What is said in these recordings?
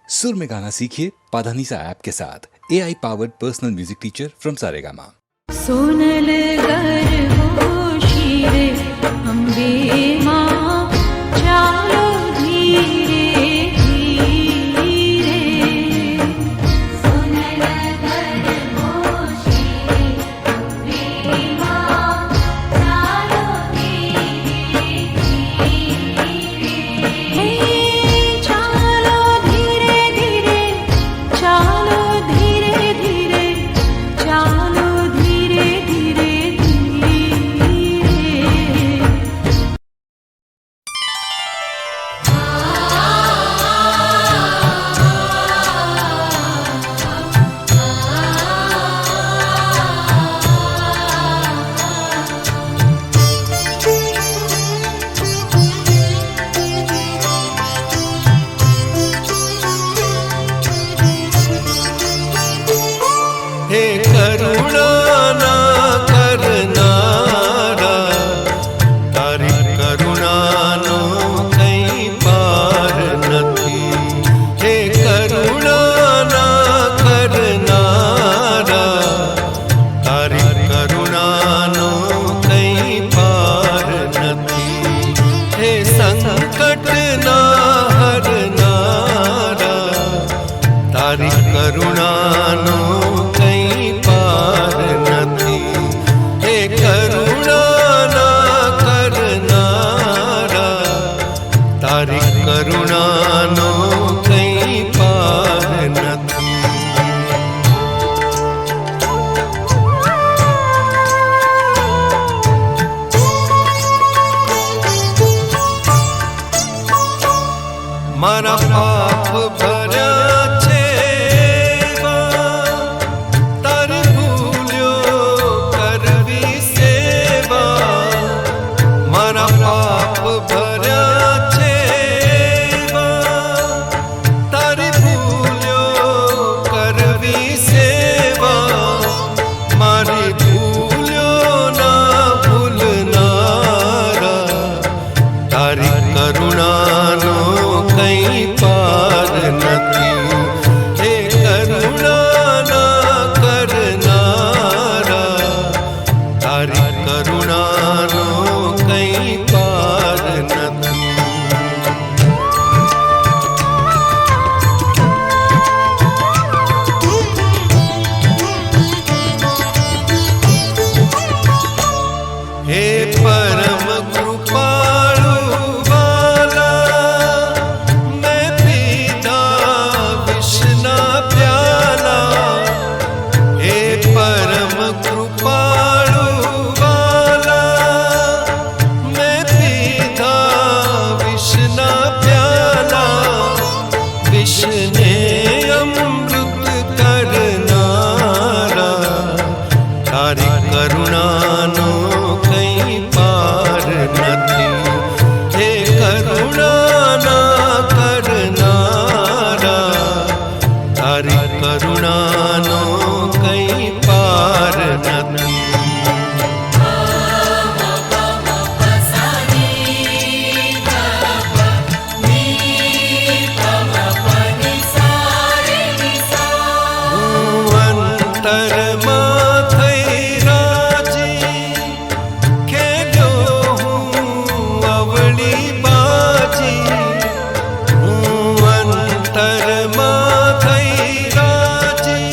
सुर में गाना सीखिए पाधानीसा ऐप के साथ। AI powered personal music teacher from Saregama. सोनल गर्भो शिरे अम्बे मां चालो धीरे धीरे। सोनल गर्भो शिरे अम्बे मां चालो धीरे धीरे। चालो धीरे धीरे, चालो धीरे धीरे, चालो धीरे धीरे धीरे। हे करुणा ना करनारा, तारी करुणानो कई पार नथी। हे करुणा ना करनारा, तारी करुणानो कई पार नथी। हे संकट ना हरनारा, तारी करुणानो कई पार नथी। हे करुणा ना करनारा, तारी करुणानो कई पार नथी। मारा पाप भर्या छे तारी भूल्यो करवी सेवा। मारा पाप भर्या छे तारी भूल्यो करवी सेवा। मारी भूल्यो ना भूलनारा, तारी करुणानो कई पार नथी। हे करुणा ना करनारा, तारी करुणानो कई पार नथी। हे परम कृपालु वाला, मैं पीता विष्णा प्याला। हे परम कृपालु वाला, मैं पीता विष्णा प्याला। विष्णे अमृत करनारा, तारी करुणानो कई पार नथी। हे करुणा ना करनारा, तारी करुणानो कई पार नथी। अंतर मां थई राजी, खेड्यो हूँ अवली बाजी। अंतर मां थई राजी,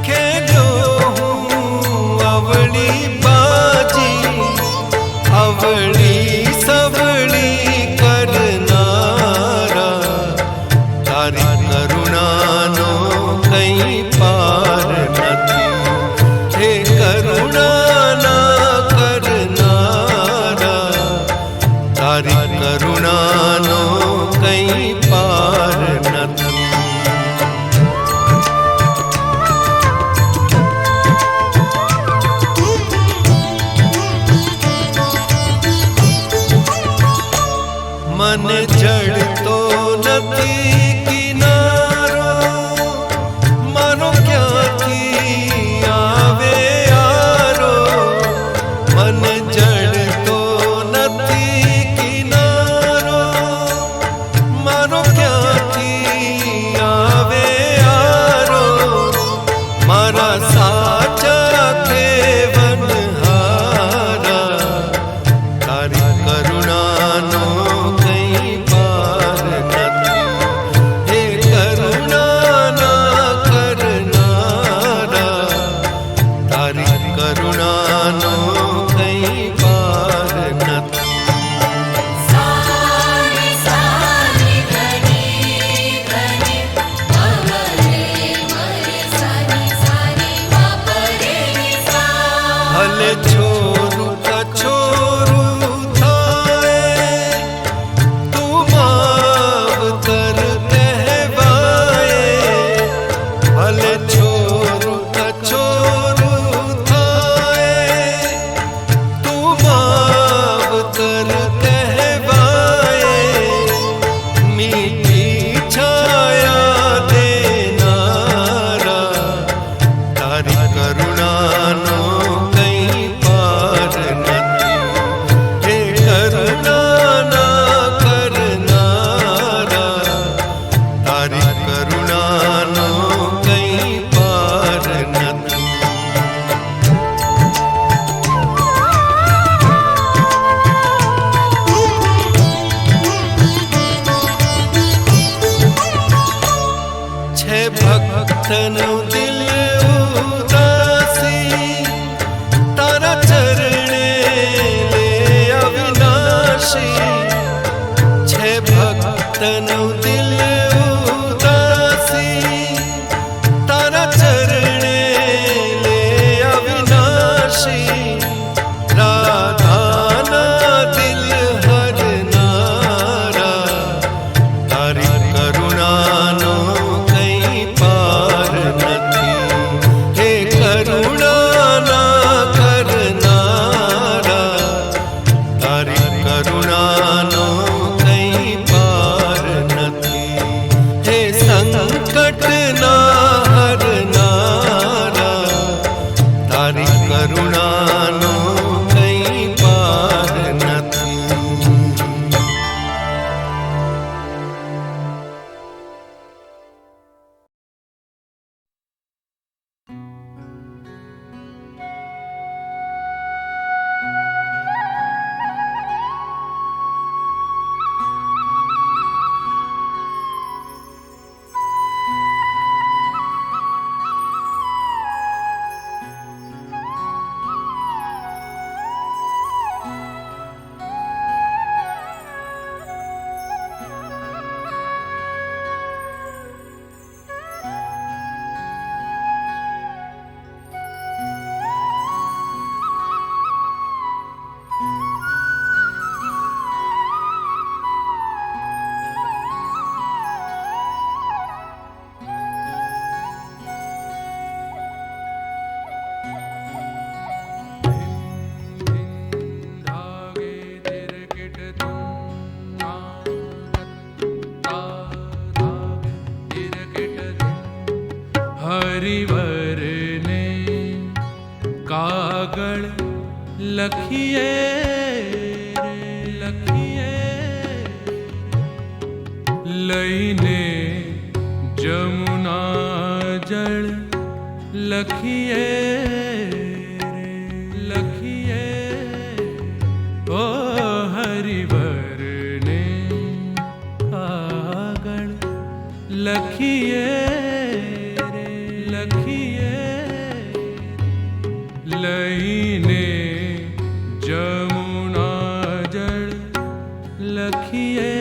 खेड्यो हूँ अवली बाजी। अवली सबली करनारा, तारी करुणानो कई पार नथी। हे करुणा ना करनारा, तारी करुणानो कई पार नथी। मन जड़तो नथी किनारा, ભક્તનું દિલ ઉદાસી તારા ચરણે લે અવિનાશી છે ભક્તનું દિલ ઉદાસી તારા ચરણે લે અવિનાશી રાધાના દિલ હરનારા તારી કરુણાનો કંઈ પાર નથી હે કરુણાના કરનારા તારી કરુણાનો કંઈ પાર નથી હે સંકટના હરનારા તારી કરુણાનો કંઈ પાર નથી હરિવરને કાગળ લખીએ રે લખીએ લઈને જમુના જળ લખીએ રે લખીએ ઓ હરિવરને કાગળ લખીએ રે લખીએ લઈને જમુના જળ લખીએ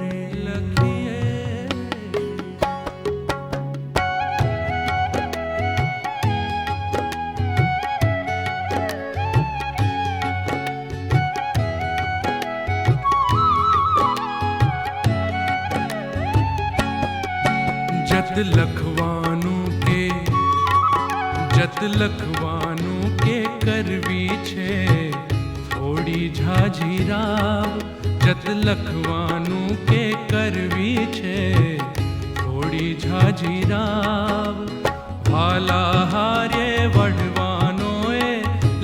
રે લખીએ જત લખવાનું કે કરવી છે થોડી ઝાઝી રાવ જત લખવાનું કે કરવી છે થોડી ઝાઝી રાવ ભાલા હારે વઢવાનો એ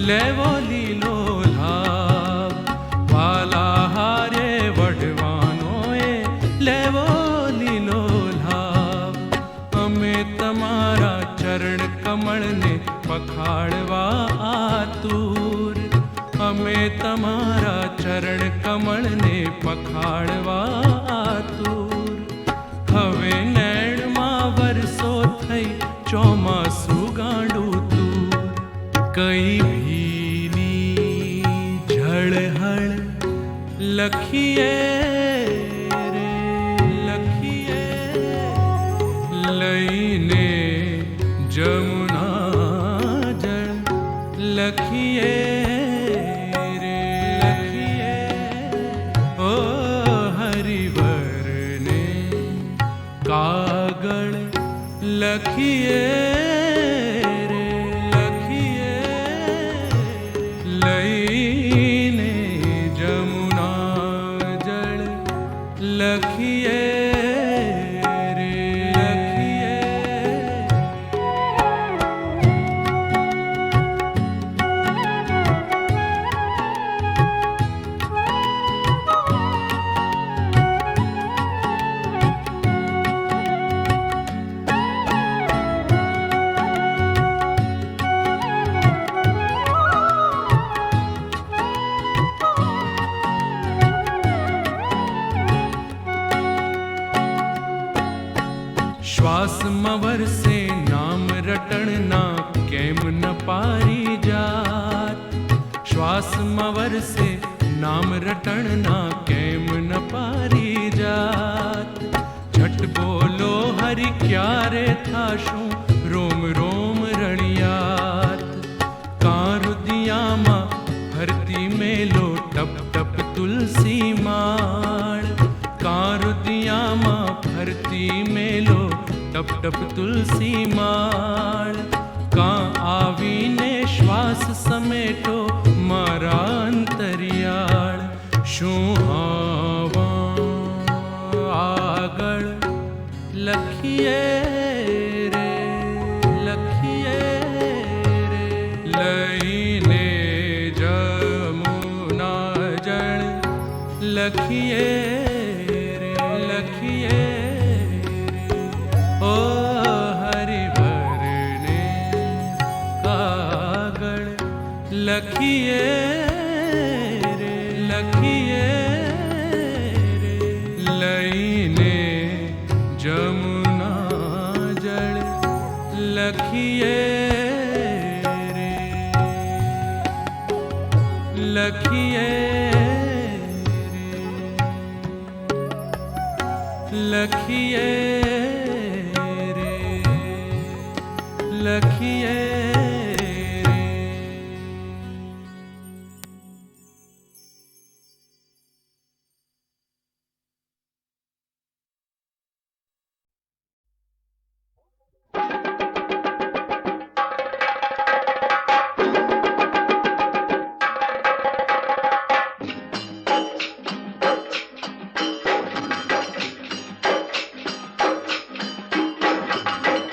લેવો લીલો લાભ ભાલા હારે વઢવાનો એ લેવો લીલો લાભ અમે તમારા ચરણ કમળને પખાડવા આતુર અમે તમારા ચરણ કમળને પખાડવા આતુર હવે નૈણમાં વરસો થઈ ચોમાસું ગાંડું તું કઈ ભીની ઝળહળ લખીએ રે લખીએ લઈને જમુના જળ લખીએ રે લખીએ ઓ હરિવરને કાગળ લખીએ રે લખીએ લઈને જમુના જળ લખીએ રે લખીએ શ્વાસ મવર સે નામ રટણના કેમ ન પારી જાત શ્વાસ મવર સે નામ રટણના કેમ ન પારી જાત झट बोलो हरि क्यारे थाशूं रोम रोम रणियात कारुदियामा भरती मेलो टप टप तुलसी माळ कारुदियामा भरती मेलो टप टप तुलसी माळ કાં આવીને શ્વાસ સમેટો મારા અંતરિયાળ શું આવા આગળ લખીએ રે લઈને જમુના જળ લખીએ રે ઓ હરિભરને આગળ લખીએ રે લઈને જમુના જળ લખીએ રે લખીએ રે લખીએ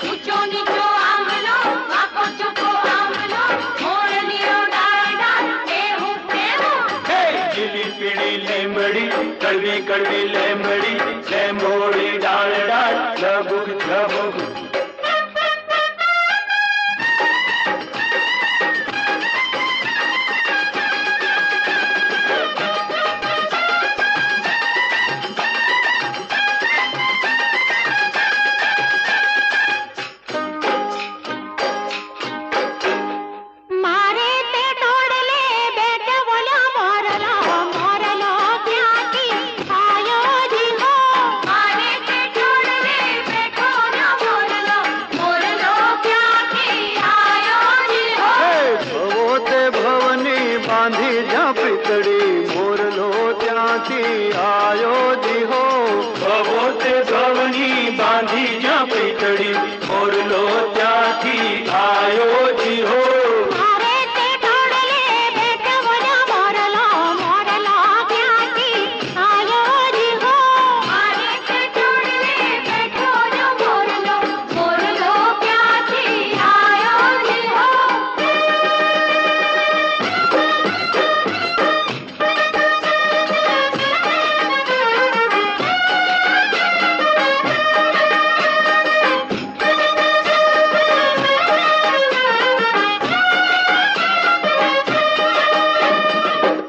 ઊંચો નીચો આંગલો આખો ચોખ્ખો આંગલો મોરલીઓ ડાળ ડાળ કેવું કેવું લીલી પીળી લીમડી કડવી કડવી લીમડી લેંબોડી ડાળ ડાળ લબુક લબુક મારે તે ટોડલે બેઠો બોલ્યો મોરલો મોરલો ક્યાંથી આયો જીવો મારે તે ટોડલે બેઠો મોરલો મોરલો ક્યાંથી આયો જીવો ભવો તે ભવની બાંધી જ્યાં પીતળી મોરલો ત્યાંથી આયો જીહો ભવો તે ભવની બાંધી જ્યાં પીતળી મોરલો ત્યાંથી આયો જીહો મારે તે ટોડલે બેઠો બોલ્યો મોરલો મોરલો ક્યાંથી આયો જીવો મારે તે ટોડલે બેઠો મોરલો મોરલો ક્યાંથી આયો જીવો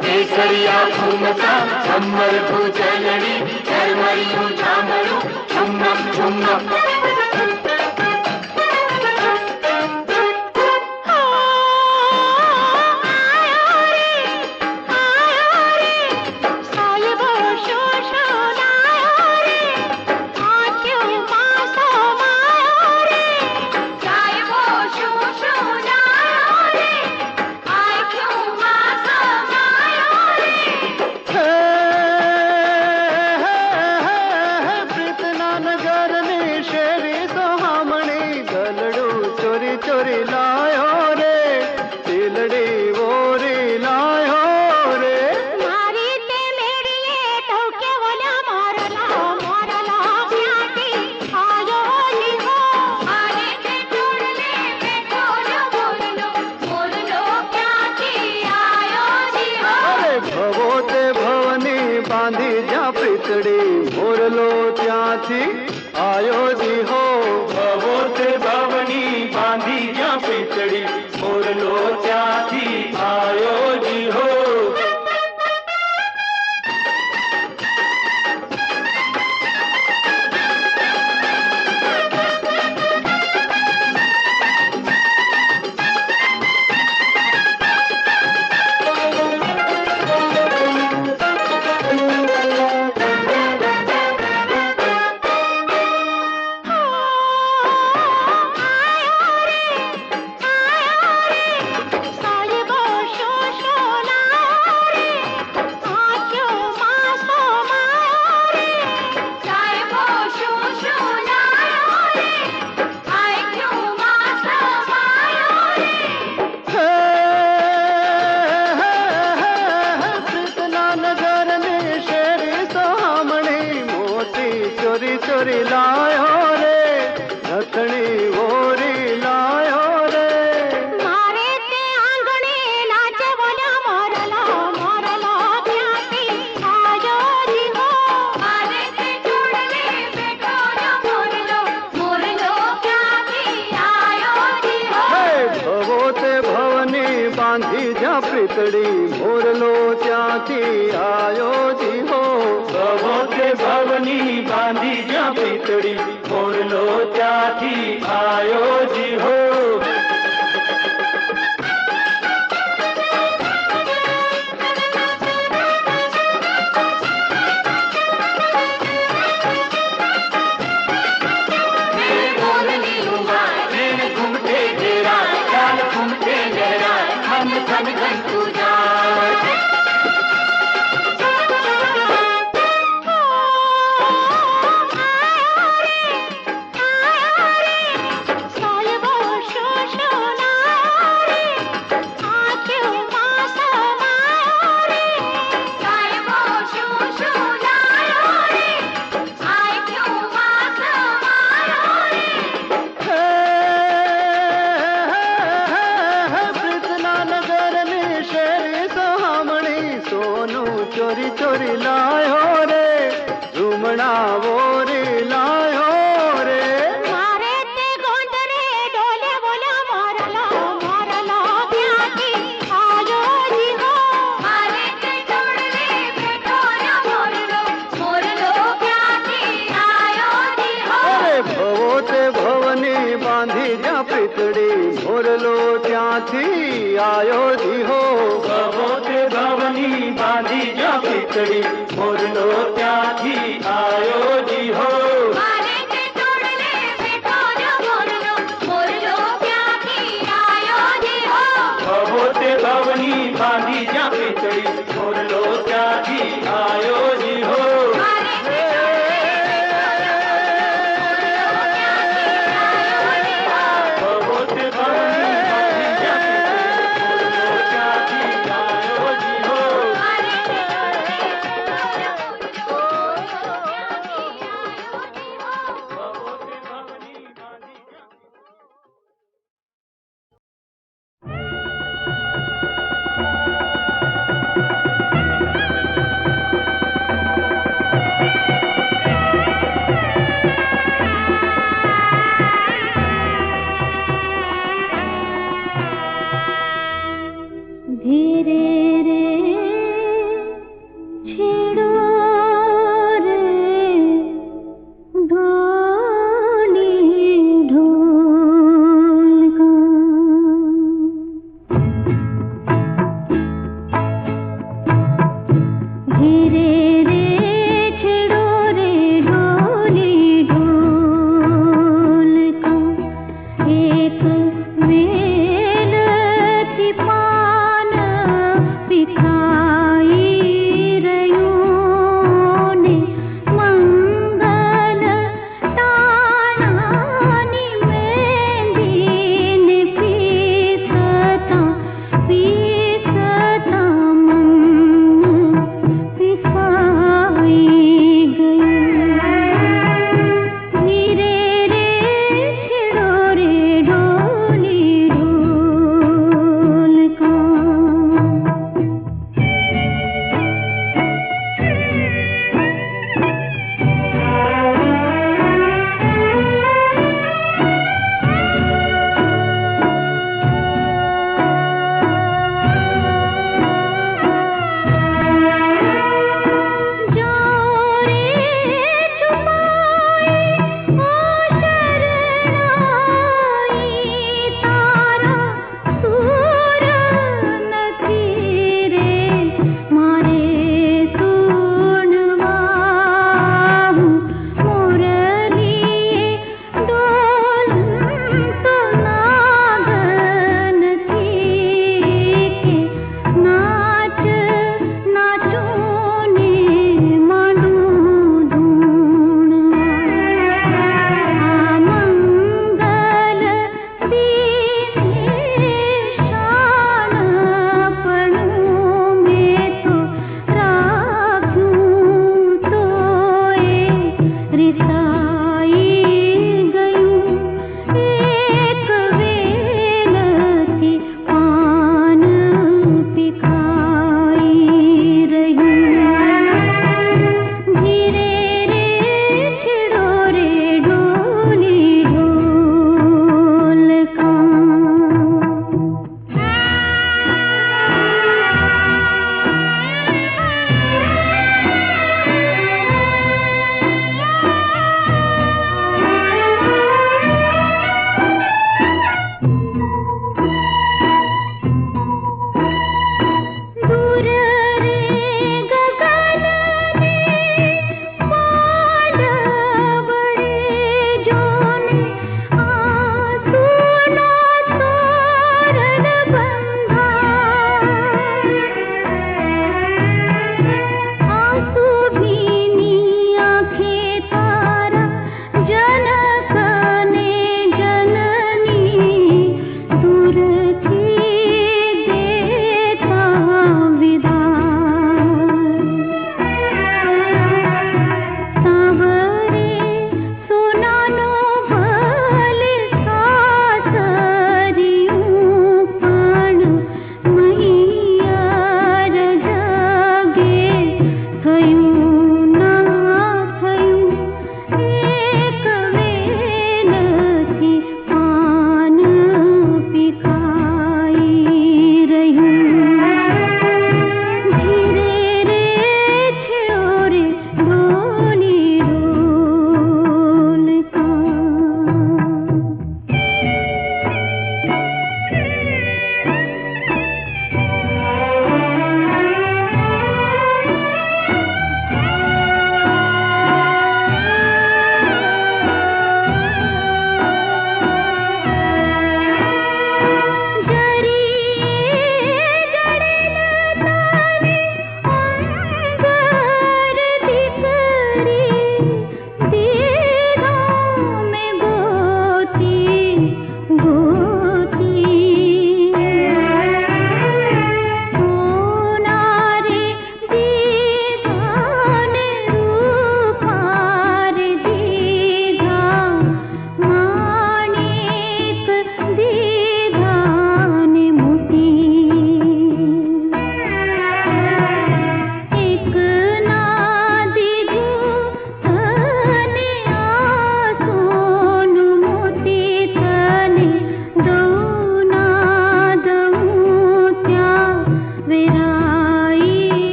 કેસરિયા ઘૂમતા ઝમર ભૂજલડી ઝરમરિયું ઝામરું ઝુમક ઝુમક સાયબો શોષો લાયો રે આખ્યું માસો માયો રે સાયબો શોષો લાયો રે આખ્યું માસો માયો રે પ્રીતના નગરની શેરી સોહામણી ગલડું ચોરી ચોરી લાયો રે તિલડી ઓરી લાયો રે મારી તે મેડીએ ટોકે બોલ્યા મોરલો મોરલો ક્યાંથી આયો જીવો મારી તે ટોડલે બેઠો મોરલો મોરલો ક્યાંથી આયો જીવો અરે ભવો તે ભવની બાંધી જ્યાં પીતળી મોરલો ત્યાંથી આયો જીહો ભવો તે ભવની બાંધી જ્યાં પીતળી મોરલો ત્યાંથી આયો જીહો चोरी चोरी लायो रे नथणी ओरी लायो रे मारे ते आंगणे नाचे बोल्या मोरलो मोरलो क्याती आयो जी हो मारे ते चोड़ले बेटो मोरलो मोरलो क्याती आयो जी हो हे भवो ते भवनी बांधी जा प्रीतड़ी मोरलो त्याथी आयो जी हो भवो ते भवनी बांधी जा प्रीतड़ी मोरलो त्याथी आयो जी हो मोरली लूंगा नैन घूमते तेरा चाल घूमते मेरा खन खन घंटू जा चोरी चोरी लायो रे झूमना वोरी लायो रे मारे ते गोंदरे डोले बोला मोरलो मोरलो क्याती आयो जी हो मारे ते चोड़ले बेटो मोरलो मोरलो क्याती आयो जी हो अरे भवो ते भवनी बांधी जा प्रीतड़ी मोरलो त्याथी आयो जी हो भवो ते भवनी बांधी जा प्रीतड़ी मोरलो त्याथी आयो जी हो मारे ते चोड़ले बेटो मोरलो मोरलो क्याती आयो जी हो भवो ते भवनी बांधी जा प्रीतड़ी मोरलो त्याथी आयो जी हो भवो ते भवनी बांधी जा प्रीतड़ी मोरलो त्याथी आयो जी हो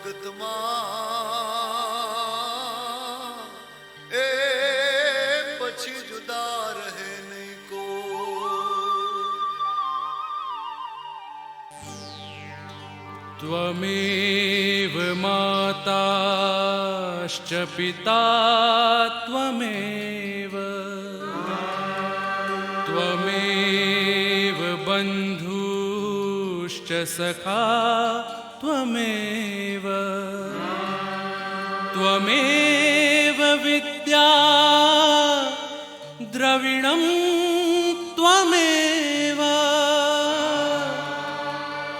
જગતમાં એ પછી જુદા રહે નહીં કો. त्वमेव माताश्च पिता त्वमेव त्वमेव बन्धुश्च सखा त्वमेव त्वमेव विद्या द्रविणं त्वमेव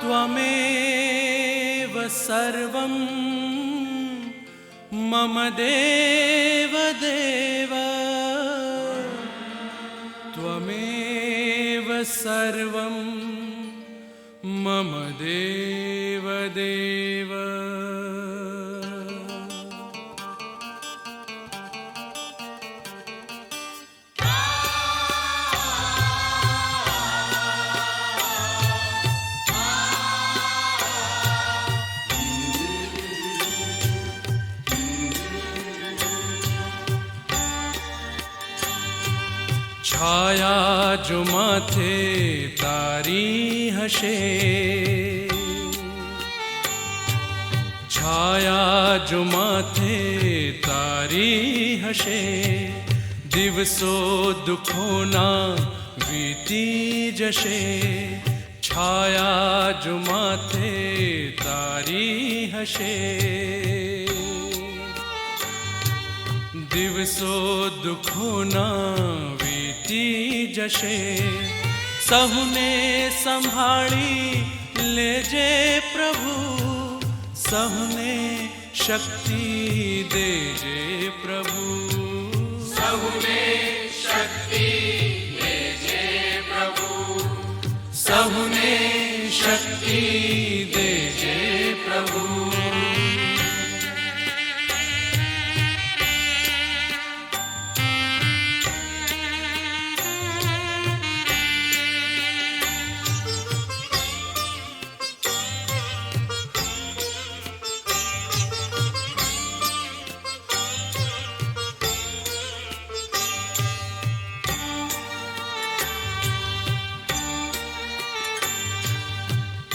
त्वमेव सर्वं मम देव देव त्वमेव सर्वं मम देव देव. છાયા જો માથે તારી હશે, છાયા જો માથે તારી હશે, દિવસો દુઃખોના વીતી જશે. છાયા જો માથે તારી હશે, દિવસો દુઃખોના વીતી જશે. સહુને સંભાળી લેજે પ્રભુ, સહુને શક્તિ દેજે પ્રભુ, સહુને શક્તિ દેજે પ્રભુ, સહુને શક્તિ દેજે પ્રભુ.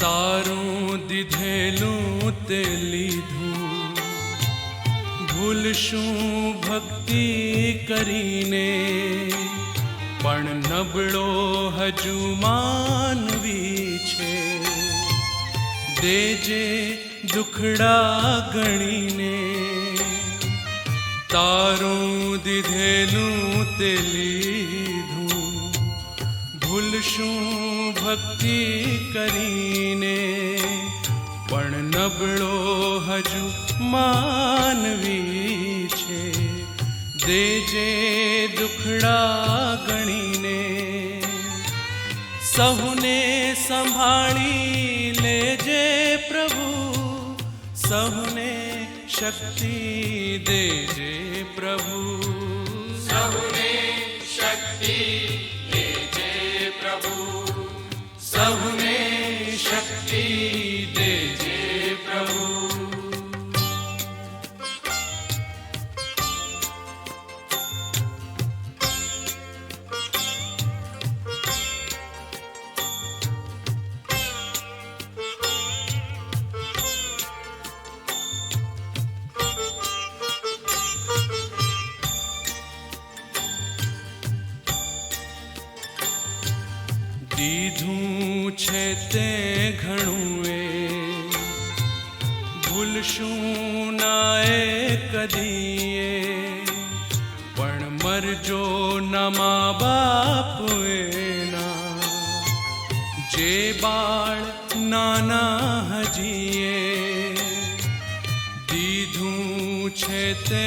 તારું દીધેલું તે લીધું, ભૂલશું ભક્તિ કરીને, પણ નબળો હજુ માનવી છે. દેજે દુખડા ગણીને, તારું દીધેલું તે લીધું, ભૂલશું ભક્તિ કરીને, પણ નબળો હજુ માનવી છે. દેજે દુખડા ગણીને, સહુને સંભાળી લેજે પ્રભુ, સહુને શક્તિ દેજે પ્રભુ, સહુને શક્તિ દેજે પ્રભુ, સહુને શક્તિ દેજે પ્રભુ. દીધું છે તે ઘણું એ, ભૂલશું ના એ કદીએ, પણ મરજો ના મા બાપ એના, જે બાળ નાના હજીએ. દીધું છે તે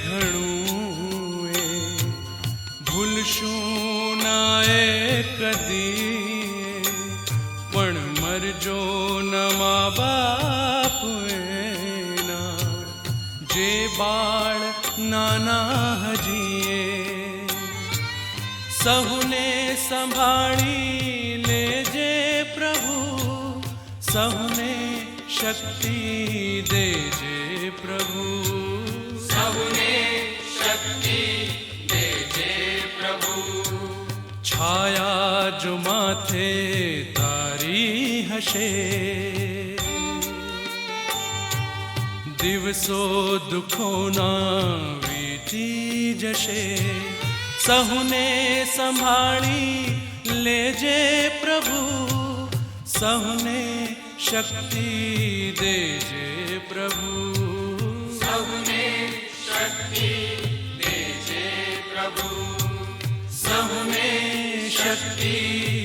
ઘણું એ, ભૂલશું ના એ કદી, પણ મરજો ન મા બાપ એના, જે બાળ નાના હજીએ. સહુને સંભાળી લેજે પ્રભુ, સહુને शक्ति देजे प्रभु સહુને શક્તિ દેજે પ્રભુ छाया जो माथे तारी हशे દિવસો દુઃખોના વીતી જશે સહુને સંભાળી લેજે પ્રભુ સહુને શક્તિ દેજે પ્રભુ સહુને શક્તિ દેજે પ્રભુ સહુને શક્તિ